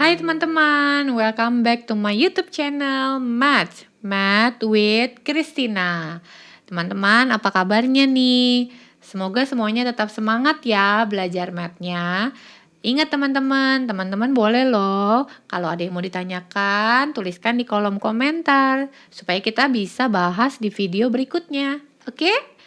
Hai teman-teman, welcome back to my YouTube channel Math with Christina. Teman-teman, apa kabarnya nih? Semoga semuanya tetap semangat ya belajar math-nya. Ingat teman-teman boleh loh kalau ada yang mau ditanyakan, tuliskan di kolom komentar supaya kita bisa bahas di video berikutnya. Oke?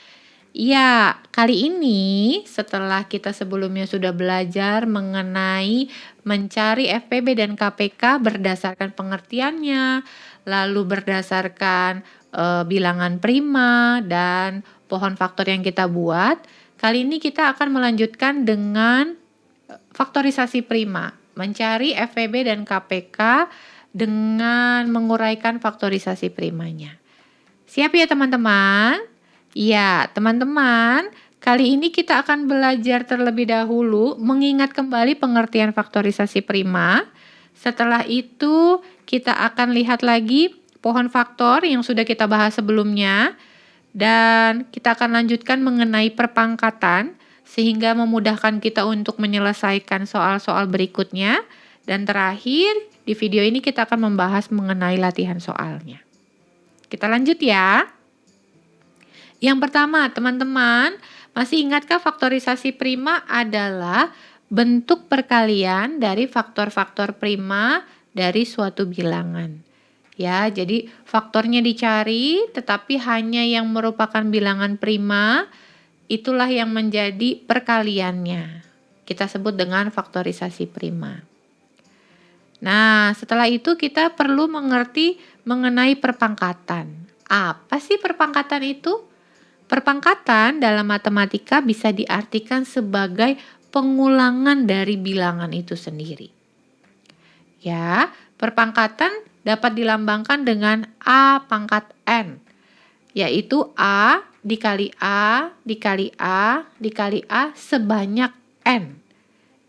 Ya, kali ini setelah kita sebelumnya sudah belajar mengenai mencari FPB dan KPK berdasarkan pengertiannya, lalu berdasarkan bilangan prima dan pohon faktor yang kita buat, kali ini kita akan melanjutkan dengan faktorisasi prima, mencari FPB dan KPK dengan menguraikan faktorisasi primanya. Siap ya teman-teman? Ya, teman-teman, kali ini kita akan belajar terlebih dahulu mengingat kembali pengertian faktorisasi prima. Setelah itu, kita akan lihat lagi pohon faktor yang sudah kita bahas sebelumnya. Dan kita akan lanjutkan mengenai perpangkatan sehingga memudahkan kita untuk menyelesaikan soal-soal berikutnya. Dan terakhir, di video ini kita akan membahas mengenai latihan soalnya. Kita lanjut ya. Yang pertama, teman-teman, masih ingatkah faktorisasi prima adalah bentuk perkalian dari faktor-faktor prima dari suatu bilangan. Ya, jadi faktornya dicari, tetapi hanya yang merupakan bilangan prima, itulah yang menjadi perkaliannya. Kita sebut dengan faktorisasi prima. Nah, setelah itu kita perlu mengerti mengenai perpangkatan. Apa sih perpangkatan itu? Perpangkatan dalam matematika bisa diartikan sebagai pengulangan dari bilangan itu sendiri. Ya, perpangkatan dapat dilambangkan dengan A pangkat N, yaitu A dikali A dikali A dikali A sebanyak N.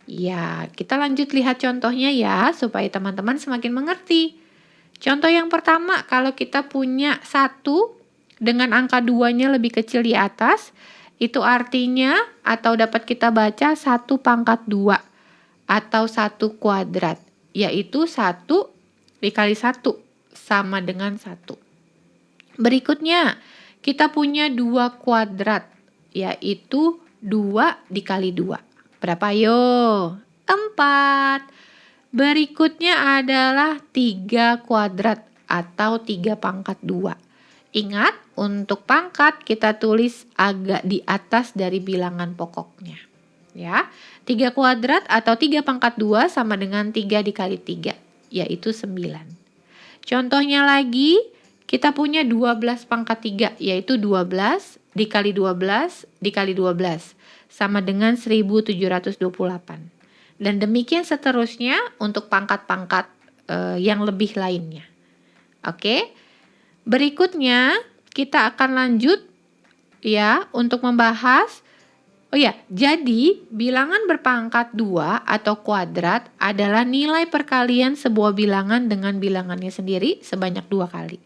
Ya, kita lanjut lihat contohnya ya, supaya teman-teman semakin mengerti. Contoh yang pertama, kalau kita punya 1 dengan angka 2-nya lebih kecil di atas, itu artinya atau dapat kita baca 1 pangkat 2 atau 1 kuadrat, yaitu 1 dikali 1 sama dengan 1. Berikutnya, kita punya 2 kuadrat, yaitu 2 dikali 2. Berapa yo? 4. Berikutnya adalah 3 kuadrat atau 3 pangkat 2. Ingat, untuk pangkat kita tulis agak di atas dari bilangan pokoknya. Ya, 3 kuadrat atau 3 pangkat 2 sama dengan 3 dikali 3, yaitu 9. Contohnya lagi, kita punya 12 pangkat 3, yaitu 12 dikali 12 dikali 12, sama dengan 1728. Dan demikian seterusnya untuk pangkat-pangkat yang lebih lainnya. Oke. Berikutnya kita akan lanjut ya untuk membahas. Oh ya, jadi bilangan berpangkat 2 atau kuadrat adalah nilai perkalian sebuah bilangan dengan bilangannya sendiri sebanyak 2 kali.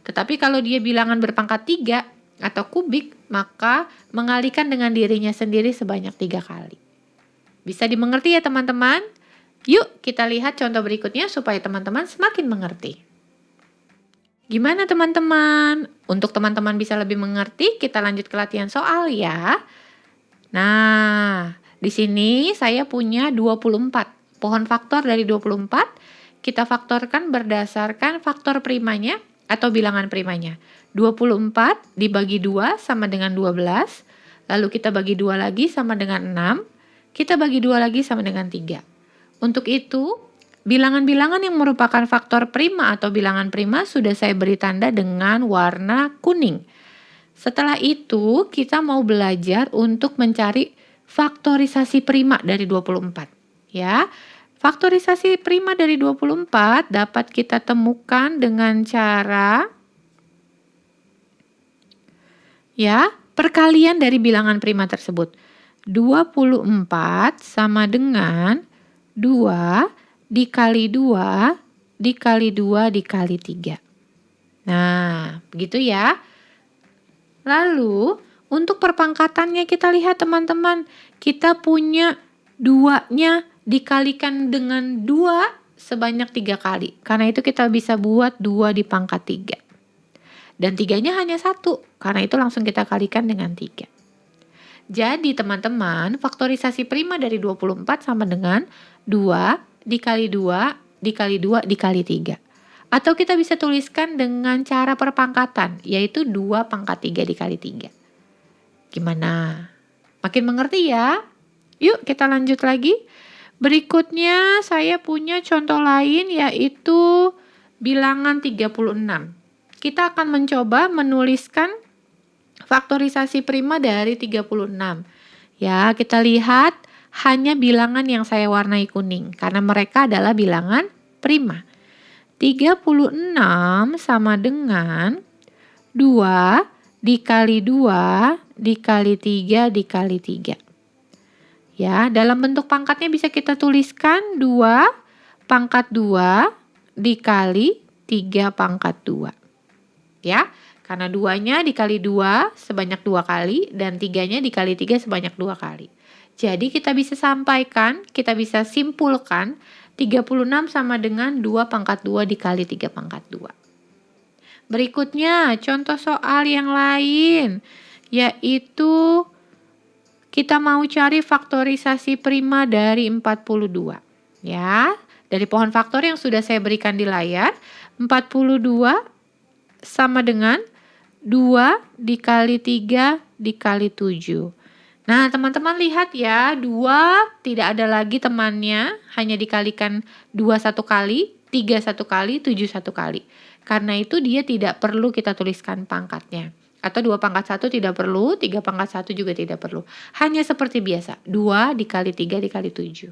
Tetapi kalau dia bilangan berpangkat 3 atau kubik, maka mengalikan dengan dirinya sendiri sebanyak 3 kali. Bisa dimengerti ya teman-teman? Yuk kita lihat contoh berikutnya supaya teman-teman semakin mengerti. Gimana teman-teman? Untuk teman-teman bisa lebih mengerti, kita lanjut ke latihan soal ya. Nah, di sini saya punya 24. Pohon faktor dari 24, kita faktorkan berdasarkan faktor primanya atau bilangan primanya. 24 dibagi 2 sama dengan 12, lalu kita bagi 2 lagi sama dengan 6, kita bagi 2 lagi sama dengan 3. Untuk itu, bilangan-bilangan yang merupakan faktor prima atau bilangan prima sudah saya beri tanda dengan warna kuning. Setelah itu, kita mau belajar untuk mencari faktorisasi prima dari 24. Ya, faktorisasi prima dari 24 dapat kita temukan dengan cara ya, perkalian dari bilangan prima tersebut. 24 sama dengan 2 dikali 2 dikali 2 dikali 3. Nah, begitu ya. Lalu, untuk perpangkatannya kita lihat teman-teman. Kita punya 2-nya dikalikan dengan 2 sebanyak 3 kali. Karena itu kita bisa buat 2 di pangkat 3. Dan 3-nya hanya 1. Karena itu langsung kita kalikan dengan 3. Jadi teman-teman, faktorisasi prima dari 24 sama dengan 2 dikali 2 dikali 2 dikali 3. Atau kita bisa tuliskan dengan cara perpangkatan, yaitu 2 pangkat 3 dikali 3. Gimana? Makin mengerti ya? Yuk kita lanjut lagi. Berikutnya saya punya contoh lain yaitu bilangan 36. Kita akan mencoba menuliskan faktorisasi prima dari 36. Ya, kita lihat hanya bilangan yang saya warnai kuning karena mereka adalah bilangan prima. 36 sama dengan 2 dikali 2 dikali 3 dikali 3. Ya, dalam bentuk pangkatnya bisa kita tuliskan 2 pangkat 2 dikali 3 pangkat 2. Ya, karena 2-nya dikali 2 sebanyak 2 kali dan 3-nya dikali 3 sebanyak 2 kali. Jadi kita bisa sampaikan, kita bisa simpulkan 36 sama dengan 2 pangkat 2 dikali 3 pangkat 2. Berikutnya, contoh soal yang lain, yaitu kita mau cari faktorisasi prima dari 42. Ya, dari pohon faktor yang sudah saya berikan di layar, 42 sama dengan 2 dikali 3 dikali 7. Nah, teman-teman lihat ya, 2 tidak ada lagi temannya, hanya dikalikan 2 1 kali, 3 1 kali, 7 1 kali. Karena itu dia tidak perlu kita tuliskan pangkatnya. Atau 2 pangkat 1 tidak perlu, 3 pangkat 1 juga tidak perlu. Hanya seperti biasa, 2 dikali 3 dikali 7.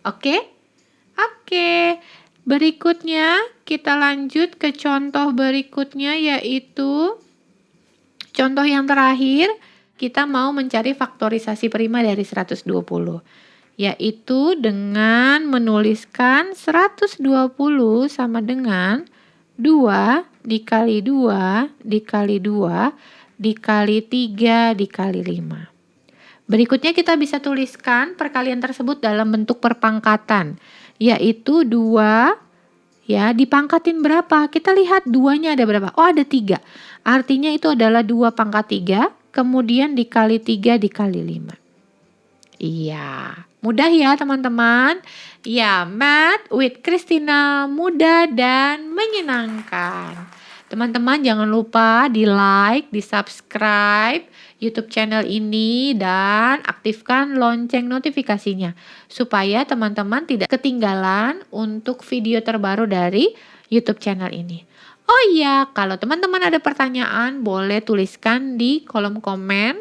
Oke? Oke. Berikutnya kita lanjut ke contoh berikutnya yaitu contoh yang terakhir. Kita mau mencari faktorisasi prima dari 120, yaitu dengan menuliskan 120 sama dengan 2 dikali 2 dikali 2 dikali 3 dikali 5. Berikutnya kita bisa tuliskan perkalian tersebut dalam bentuk perpangkatan, yaitu 2 ya dipangkatin berapa? Kita lihat 2-nya ada berapa? Oh, ada 3. Artinya itu adalah 2 pangkat 3. Kemudian dikali 3 dikali 5. Iya, mudah ya teman-teman. Ya, Math with Christina mudah dan menyenangkan. Teman-teman jangan lupa di like, di subscribe YouTube channel ini dan aktifkan lonceng notifikasinya. Supaya teman-teman tidak ketinggalan untuk video terbaru dari YouTube channel ini. Oh iya, kalau teman-teman ada pertanyaan boleh tuliskan di kolom komen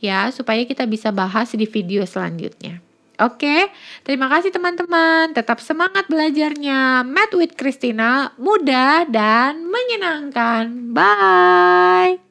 ya supaya kita bisa bahas di video selanjutnya. Oke, terima kasih teman-teman. Tetap semangat belajarnya. Math with Christina mudah dan menyenangkan. Bye.